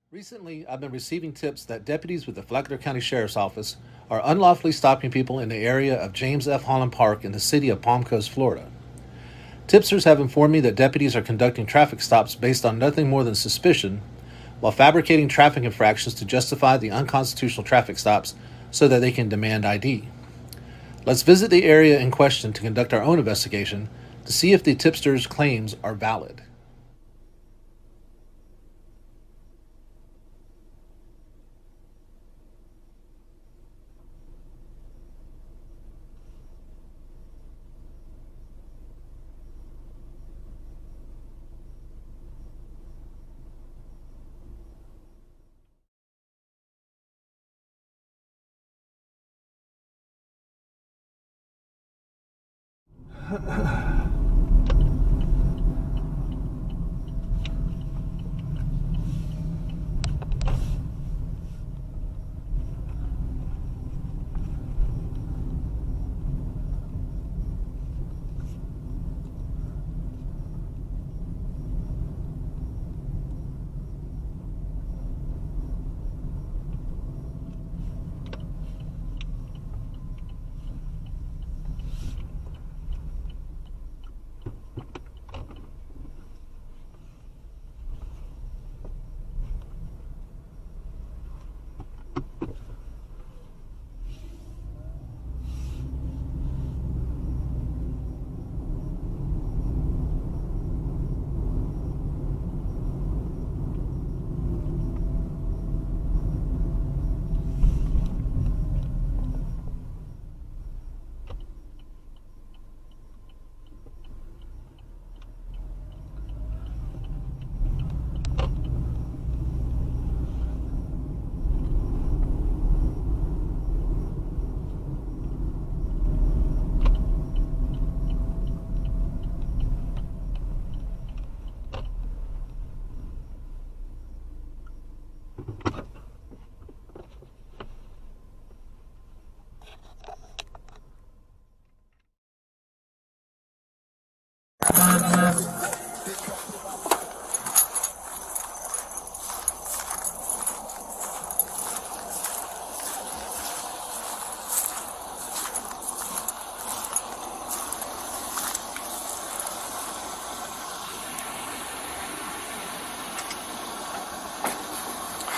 Recently, I've been receiving tips that deputies with the Flagler County Sheriff's Office are unlawfully stopping people in the area of James F. Holland Park in the city of Palm Coast, Florida. Tipsters have informed me that deputies are conducting traffic stops based on nothing more than suspicion, while fabricating traffic infractions to justify the unconstitutional traffic stops so that they can demand ID. Let's visit the area in question to conduct our own investigation to see if the tipsters' claims are valid.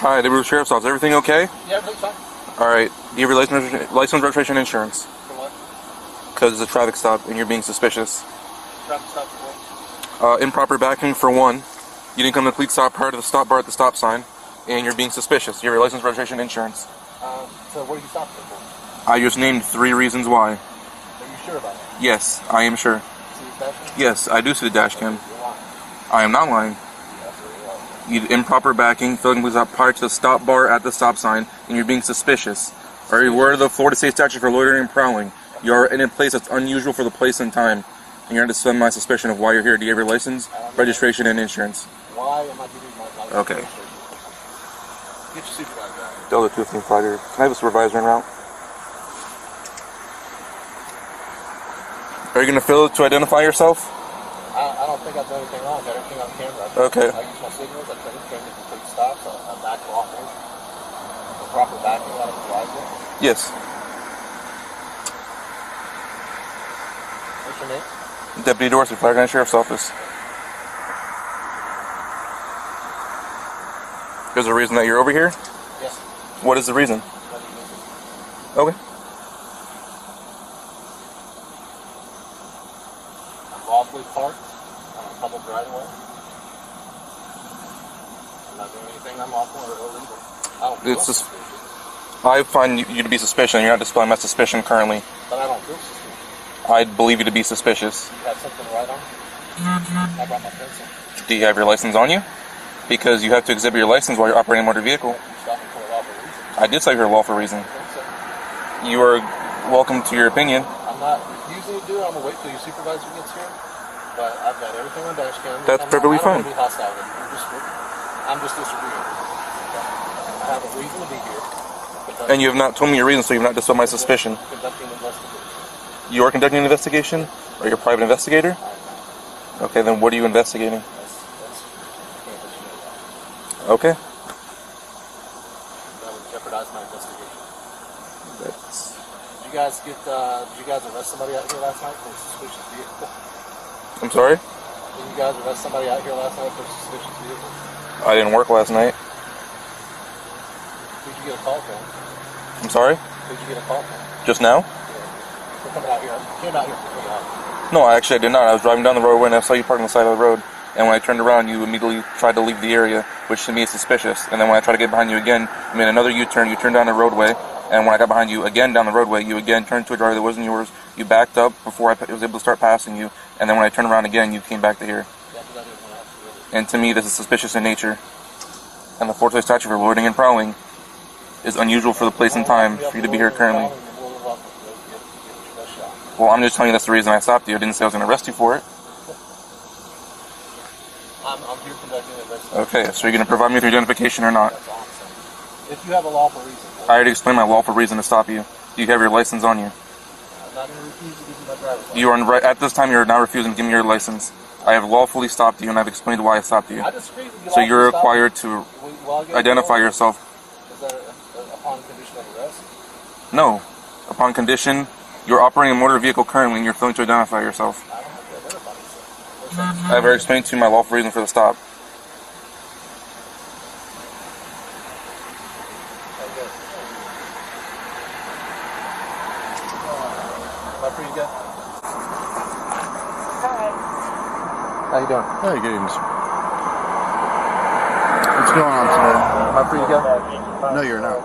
Hi, the Sheriff's Office. Everything okay? Yeah, everything's fine. Alright. Do you have your license, registration, and insurance? For what? Because it's a traffic stop and you're being suspicious. Traffic stop for what? Improper backing for one. You didn't come to the complete stop prior to the stop bar at the stop sign. And you're being suspicious. You have your license, registration, and insurance. So what are you stopping for? I just named 3 reasons why. Are you sure about it? Yes, I am sure. See the dash cam? Yes, I do see the dash cam. You're lying. I am not lying. That's what you're lying. You did improper backing, filling complete stop prior to the stop bar at the stop sign, and you're being suspicious. Are you aware of the Florida State statute for loitering and prowling? You are in a place that's unusual for the place and time, and you're going to suspend my suspicion of why you're here. Do you have your license, registration, and insurance? Why am I giving you my license? Okay. Get your supervisor out. Delta 215 Flagler. Can I have a supervisor en route? Are you going to fill it to identify yourself? I don't think I've done anything wrong. I got everything on camera. Okay. I use my signals. I turned the complete stop. So I'm back off there. The proper backing out of the driveway. Yes. What's your name? Deputy Dorsey, Flagler County Sheriff's Office. There's a reason that you're over here? Yes. What is the reason? Okay. I'm lawfully parked on a public right of way. I'm not doing anything unlawful or illegal. I don't feel It's just, suspicious. I find you to be suspicious. You're not displaying my suspicion currently. But I don't feel suspicious. I believe you to be suspicious. You have something to write on? I brought my pencil. Do you have your license on you? Because you have to exhibit your license while you're operating a motor vehicle. You stopped me for a lawful reason. I did cite for a lawful reason. I think so. You are welcome to your opinion. I'm not refusing to do it. I'm going to wait till your supervisor gets here. But I've got everything on dash cam. That's perfectly fine. I don't want to be hostile with you. I'm just disagreeing. I have a reason to be here. And you have not told me your reason, so you've not dispelled my suspicion. Conducting an investigation. You are conducting an investigation? Are you a private investigator? Okay, then what are you investigating? That's, I can't let you know that. Okay. jeopardize my investigation. That's... Did you guys arrest somebody out here last night for a suspicious vehicle? I'm sorry? Did you guys arrest somebody out here last night for a suspicious vehicle? I didn't work last night. Who'd you get a call from? I'm sorry? Who'd you get a call from? Just now? We're coming out here. You came out here for coming out. No, actually I did not. I was driving down the roadway and I saw you parked on the side of the road. And when I turned around, you immediately tried to leave the area, which to me is suspicious. And then when I tried to get behind you again, you made another U-turn. You turned down the roadway. And when I got behind you again down the roadway, you again turned to a driveway that wasn't yours. You backed up before I was able to start passing you. And then when I turned around again, you came back to here. And to me, this is suspicious in nature. And the Florida statute for loitering and prowling is unusual for the place and time for you to be here currently. Well, I'm just telling you that's the reason I stopped you. I didn't say I was going to arrest you for it. I'm here conducting an investigation. Okay, so you're going to provide me with your identification or not? That's awesome. If you have a lawful reason. I already explained my lawful reason to stop you. Do you have your license on you? I'm not going to refuse to give you my driver's license. You are at this time. You're now refusing to give me your license. I have lawfully stopped you, and I've explained why I stopped you. I disagree with you. So you're required to identify yourself. Is that upon condition of arrest? No. Upon condition, you're operating a motor vehicle currently, and you're failing to identify yourself. I don't have to identify myself. I've already explained to you my lawful reason for the stop. Am I free to go? How you doing? Hey, good evening, sir. What's going on today? Am I free to go? No, you're not.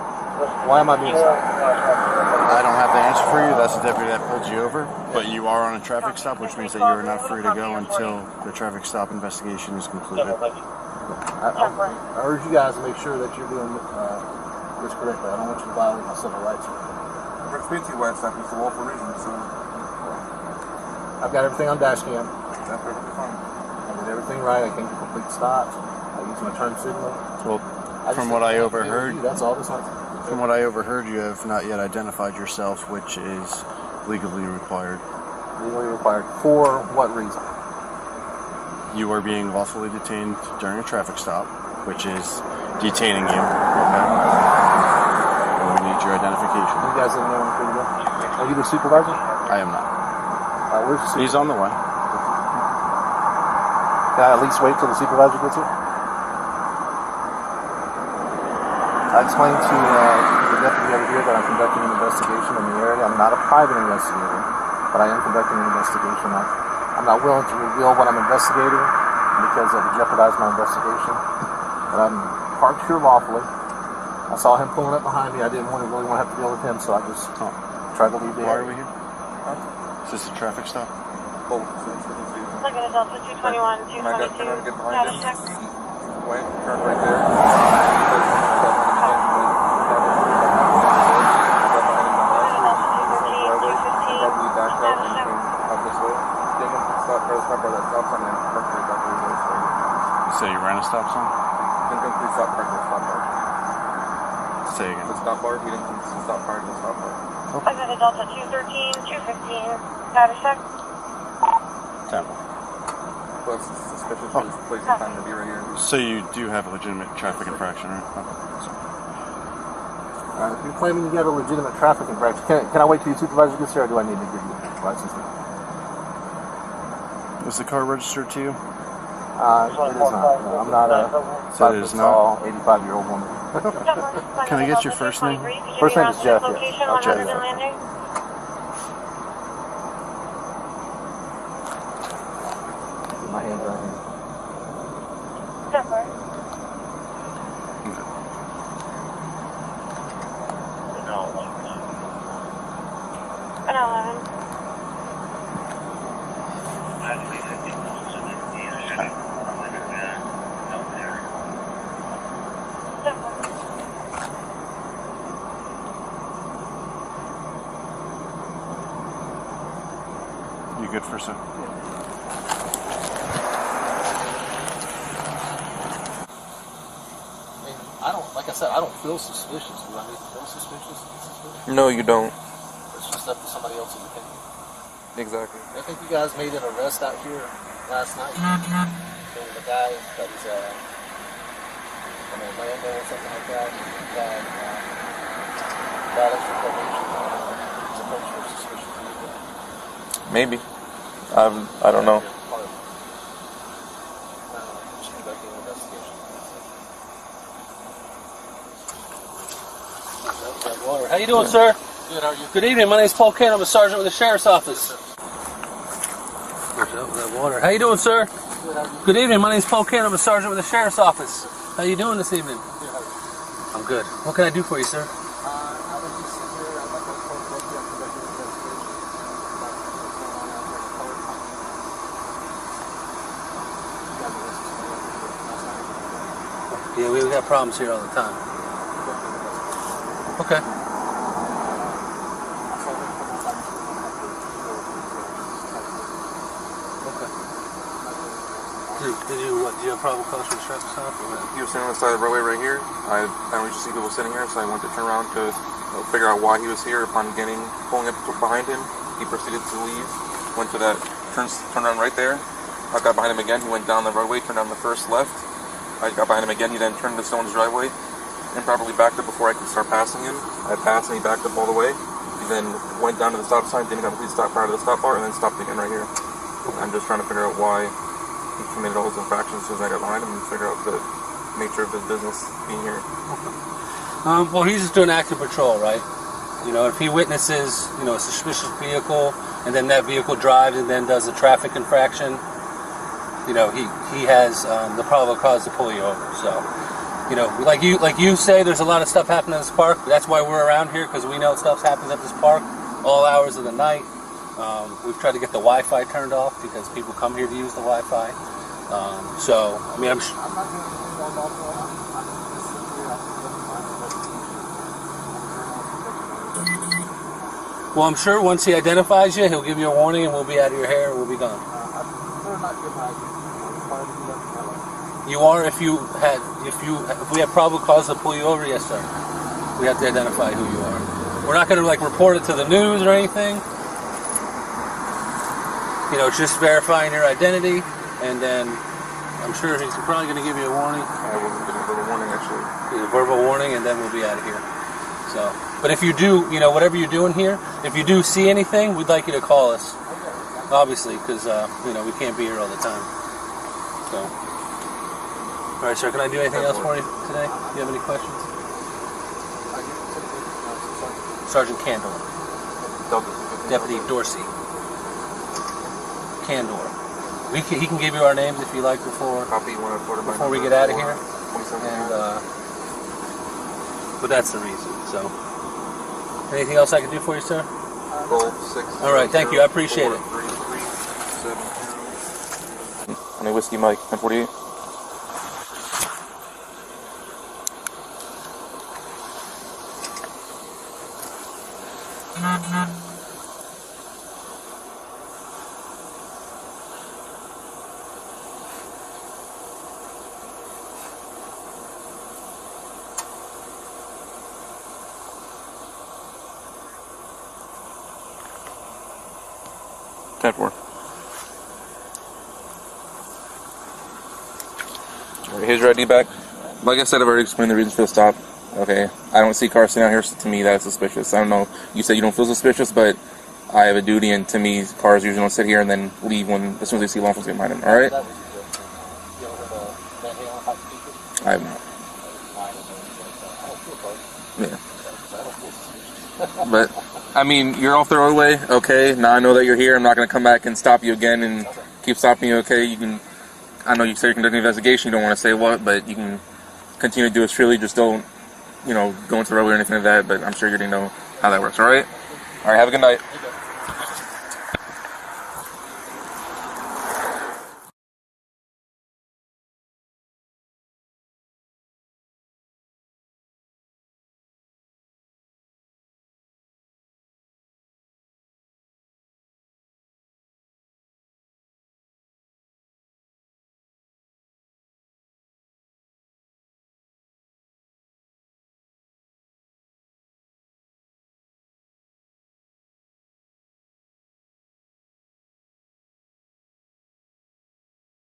Why am I being stopped? I don't have the answer for you. That's the deputy that pulled you over. But you are on a traffic stop, which means that you are not free to go until the traffic stop investigation is completed. I urge you guys to make sure that you're doing this correctly. I don't want you to violate my civil rights. I've explained to you why I stopped you for lawful reason, so I've got everything on dash cam. that's perfectly fine. I did everything right. I came to complete stop. I used my turn signal. Well, from what I overheard, That's all this one. from what I overheard, you have not yet identified yourself, which is legally required. Legally required. For what reason? You are being lawfully detained during a traffic stop, which is detaining you. Okay. And we need your identification. You guys didn't know I'm free to go? Are you the supervisor? I am not. Where's the supervisor? He's on the way. Can I at least wait till the supervisor gets here? I explained to the deputy over here that I'm conducting an investigation in the area. I'm not a private investigator, but I am conducting an investigation. I'm not willing to reveal what I'm investigating because it would jeopardize my investigation. But I'm parked here lawfully. I saw him pulling up behind me. I didn't really want to have to deal with him, so I just tried to leave the Why are area. we here? Is this a traffic stop? Oh, Look at Delta 221, 222. when I got turned around to get behind Status check. him, he went, turned right there. So you ran a stop sign? Say again. The stop bar, we didn't stop prior to the stop bar. Look at Delta 213, 215. Status check. Temple. Well, it's suspicious for this place and time to be right here. So you do have a legitimate traffic infraction, right? If you're claiming you have a legitimate traffic infraction, can I wait till your supervisor gets here, or do I need to give you a license? Was the car registered to you? It is not. I'm not a So it is not? 85-year-old woman. Can I get your first name? First name is Jeff, yes. Location Oh, on Jeff. Hudson Landing. My hands right here. Zephyr. An 11. You good for a sec? I don't, like I said, I don't feel suspicious. Do I need to feel suspicious? No, you don't. It's just up to somebody else's opinion. Exactly. I think you guys made an arrest out here last night. There was a guy that was, Orlando or something like that. He had valid for probation. It's a punch for suspicious vehicle. Maybe. I don't know. Just conducting an investigation. How you doing, sir? Good, how are you? Good evening. My name is Paul Kane. I'm a sergeant with the sheriff's office. That water. How you doing, sir? Good, how are you? Good evening. My name is Paul Kane. I'm a sergeant with the sheriff's office. How you doing this evening? Good, how are you? I'm good. What can I do for you, sir? I would just sit here. I'd like to report guilty. I'm conducting an investigation. Yeah, we got problems here all the time. Okay. Did you have probable cause for the traffic stop? He was sitting on the side of the roadway right here. I don't usually see people sitting here, so I went to turn around to figure out why he was here. Upon pulling up behind him, he proceeded to leave. Went to that turn around right there. I got behind him again. He went down the roadway, turned down the first left. I got behind him again. He then turned to someone's driveway, improperly backed up before I could start passing him. I passed and he backed up all the way. He then went down to the stop sign, didn't completely stop prior to the stop bar, and then stopped again right here. I'm just trying to figure out why he committed all his infractions as soon as I got behind him and figure out the nature of his business being here. Well, he's just doing active patrol, right? You know, if he witnesses, you know, a suspicious vehicle, and then that vehicle drives and then does a traffic infraction, you know, he has the probable cause to pull you over. So, you know, like you say, there's a lot of stuff happening in this park. That's why we're around here, because we know stuff happens at this park all hours of the night. We've tried to get the Wi-Fi turned off because people come here to use the Wi-Fi. So, I mean, I'm not doing anything unlawful. I'm just sitting here. well, I'm sure once he identifies you, he'll give you a warning, and we'll be out of your hair, and we'll be gone. I prefer not to get my ID. I'm required to do that for my life. You are if we have probable cause to pull you over, yes, sir. We have to identify who you are. We're not going to report it to the news or anything. You know, it's just verifying your identity, and then I'm sure he's probably going to give you a warning. I wasn't getting a verbal warning, actually. A verbal warning, and then we'll be out of here. So, but if you do, you know, whatever you're doing here, if you do see anything, we'd like you to call us. Obviously, because you know, we can't be here all the time. So, all right, sir. Can I do anything else for you today? Do you have any questions? Sergeant Candor, Deputy Dorsey. Candor. He can give you our names if you like before we get out of here. And but that's the reason. So, anything else I can do for you, sir? All right, thank you. I appreciate it. Honey Whiskey Mike, 1048. Here's your ID back. Like I said, I've already explained the reasons for the stop. Okay, I don't see cars sitting out here, so to me that's suspicious. I don't know, you said you don't feel suspicious, but I have a duty, and to me, cars usually don't sit here and then leave as soon as they see law enforcement behind them. Alright? I have not. Yeah. But, I mean, you're off the roadway, okay, now I know that you're here, I'm not going to come back and stop you again and keep stopping you, okay, you can, I know you say you're conducting an investigation, you don't want to say what, but you can continue to do it freely, just don't, you know, go into the roadway or anything like that, but I'm sure you already know how that works, alright? Alright, have a good night.